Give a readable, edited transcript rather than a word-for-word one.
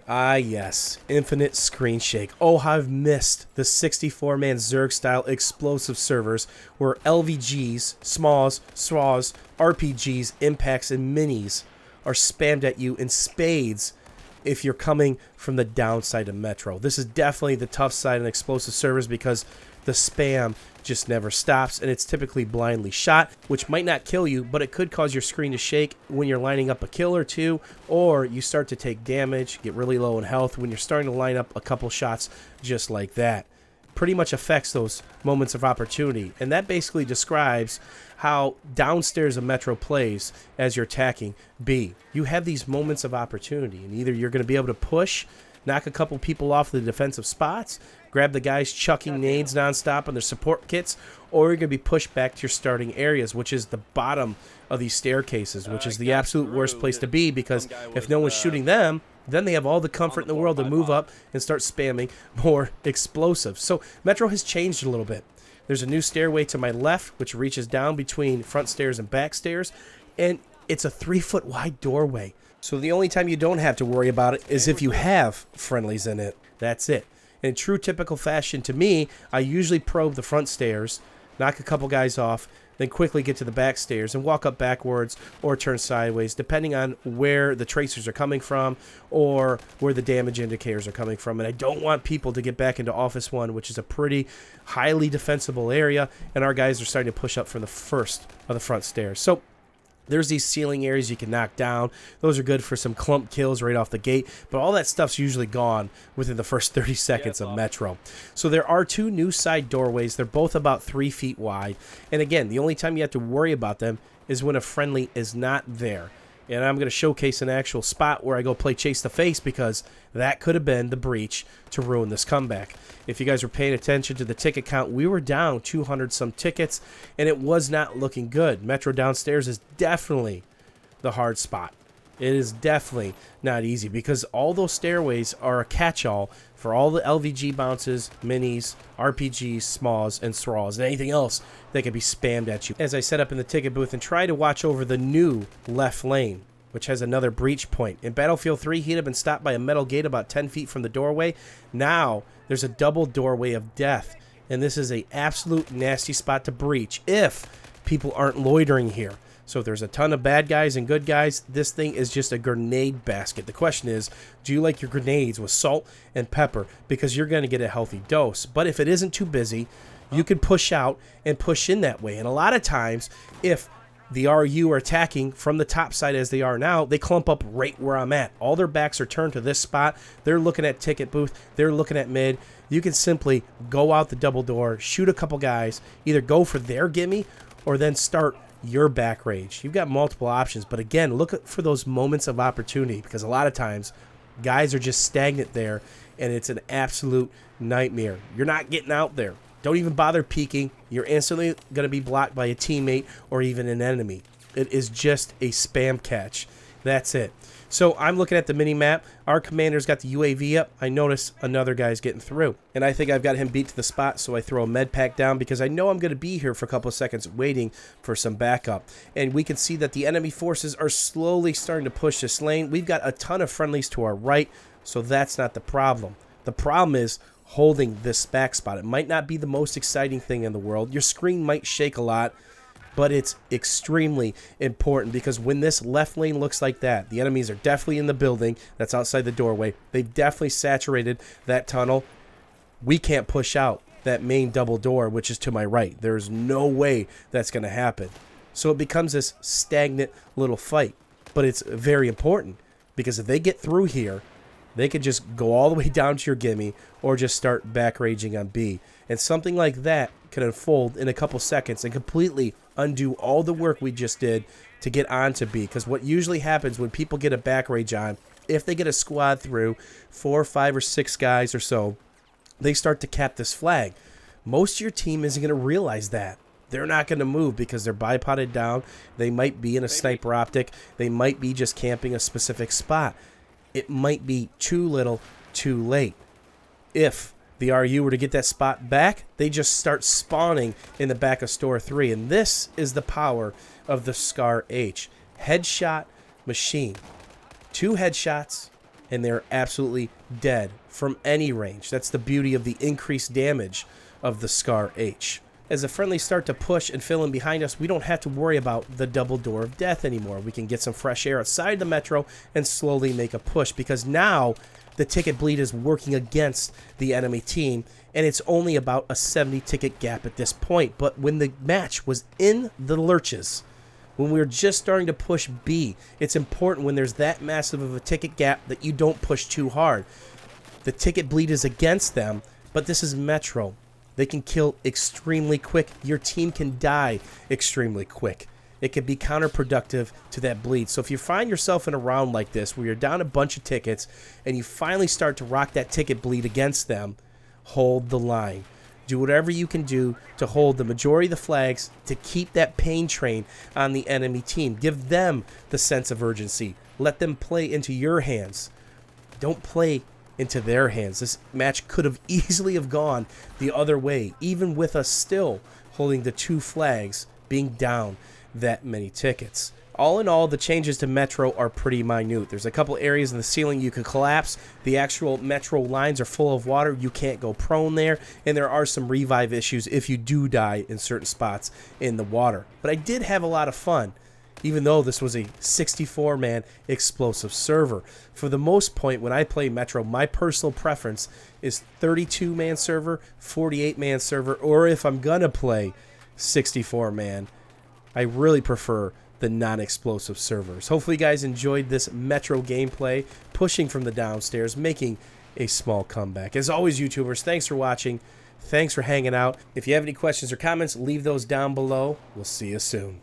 Ah, yes. Infinite Screen Shake. Oh, how I've missed the 64-man Zerg-style explosive servers where LVGs, smalls, SWAs, RPGs, impacts, and minis are spammed at you in spades if you're coming from the downside of Metro. This is definitely the tough side on explosive servers because the spam just never stops, and it's typically blindly shot, which might not kill you, but it could cause your screen to shake when you're lining up a kill or two, or you start to take damage, get really low in health when you're starting to line up a couple shots just like that. Pretty much affects those moments of opportunity, and that basically describes how downstairs of Metro plays as you're attacking B. You have these moments of opportunity, and either you're going to be able to push, knock a couple people off the defensive spots, grab the guys chucking nades nonstop on their support kits, or you're going to be pushed back to your starting areas, which is the bottom of these staircases, which is the absolute worst place to be, because if no one's shooting them, then they have all the comfort in the world to move up and start spamming more explosives. So Metro has changed a little bit. There's a new stairway to my left, which reaches down between front stairs and back stairs, and it's a 3-foot wide doorway. So the only time you don't have to worry about it is if you have friendlies in it. That's it. In true typical fashion to me, I usually probe the front stairs, knock a couple guys off, then quickly get to the back stairs and walk up backwards or turn sideways, depending on where the tracers are coming from or where the damage indicators are coming from. And I don't want people to get back into Office 1, which is a pretty highly defensible area, and our guys are starting to push up from the first of the front stairs. So there's these ceiling areas you can knock down. Those are good for some clump kills right off the gate, but all that stuff's usually gone within the first 30 seconds of Metro. So there are two new side doorways. They're both about 3 feet wide. And again, the only time you have to worry about them is when a friendly is not there. And I'm going to showcase an actual spot where I go play Chase the Face, because that could have been the breach to ruin this comeback. If you guys were paying attention to the ticket count, we were down 200 some tickets, and it was not looking good. Metro downstairs is definitely the hard spot. It is definitely not easy, because all those stairways are a catch-all for all the LVG bounces, minis, RPGs, smalls, and thralls, and anything else that can be spammed at you. As I set up in the ticket booth and try to watch over the new left lane, which has another breach point. In Battlefield 3, he'd have been stopped by a metal gate about 10 feet from the doorway. Now, there's a double doorway of death, and this is a absolute nasty spot to breach if people aren't loitering here. So if there's a ton of bad guys and good guys, this thing is just a grenade basket. The question is, do you like your grenades with salt and pepper? Because you're going to get a healthy dose. But if it isn't too busy, you can push out and push in that way. And a lot of times, if the RU are attacking from the top side as they are now, they clump up right where I'm at. All their backs are turned to this spot. They're looking at ticket booth. They're looking at mid. You can simply go out the double door, shoot a couple guys, either go for their gimme or then start your back rage. You've got multiple options, but again, look for those moments of opportunity, because a lot of times guys are just stagnant there and it's an absolute nightmare. You're not getting out there. Don't even bother peeking. You're instantly going to be blocked by a teammate or even an enemy. It is just a spam catch. That's it. So I'm looking at the mini map. Our commander's got the UAV up. I notice another guy's getting through, and I think I've got him beat to the spot, so I throw a med pack down because I know I'm going to be here for a couple of seconds waiting for some backup. And we can see that the enemy forces are slowly starting to push this lane. We've got a ton of friendlies to our right, so that's not the problem. The problem is holding this back spot. It might not be the most exciting thing in the world. Your screen might shake a lot, but it's extremely important, because when this left lane looks like that, the enemies are definitely in the building that's outside the doorway. They've definitely saturated that tunnel. We can't push out that main double door, which is to my right. There's no way that's going to happen. So it becomes this stagnant little fight. But it's very important, because if they get through here, they could just go all the way down to your gimme or just start back raging on B. And something like that can unfold in a couple seconds and completely undo all the work we just did to get onto B. Because what usually happens when people get a back rage on, if they get a squad through 4, 5, or 6 guys or so, they start to cap this flag. Most of your team isn't going to realize that. They're not going to move because they're bipoded down. They might be in a sniper optic. They might be just camping a specific spot. It might be too little, too late. If the RU were to get that spot back, they just start spawning in the back of store 3. And this is the power of the Scar H. Headshot machine. 2 headshots and they're absolutely dead from any range. That's the beauty of the increased damage of the Scar H. As the friendlies start to push and fill in behind us, we don't have to worry about the double door of death anymore. We can get some fresh air outside the metro and slowly make a push, because now the ticket bleed is working against the enemy team, and it's only about a 70 ticket gap at this point. But when the match was in the lurches, when we were just starting to push B, it's important when there's that massive of a ticket gap that you don't push too hard. The ticket bleed is against them, but this is Metro. They can kill extremely quick. Your team can die extremely quick. It can be counterproductive to that bleed. So if you find yourself in a round like this where you're down a bunch of tickets and you finally start to rock that ticket bleed against them, hold the line. Do whatever you can do to hold the majority of the flags to keep that pain train on the enemy team. Give them the sense of urgency. Let them play into your hands. Don't play into their hands. This match could have easily have gone the other way, even with us still holding the 2 flags, being down that many tickets. All in all, the changes to Metro are pretty minute. There's a couple areas in the ceiling you could collapse. The actual Metro lines are full of water. You can't go prone there. And there are some revive issues if you do die in certain spots in the water. But I did have a lot of fun, even though this was a 64-man explosive server. For the most part, when I play Metro, my personal preference is 32-man server, 48-man server, or if I'm going to play 64-man, I really prefer the non-explosive servers. Hopefully you guys enjoyed this Metro gameplay, pushing from the downstairs, making a small comeback. As always, YouTubers, thanks for watching. Thanks for hanging out. If you have any questions or comments, leave those down below. We'll see you soon.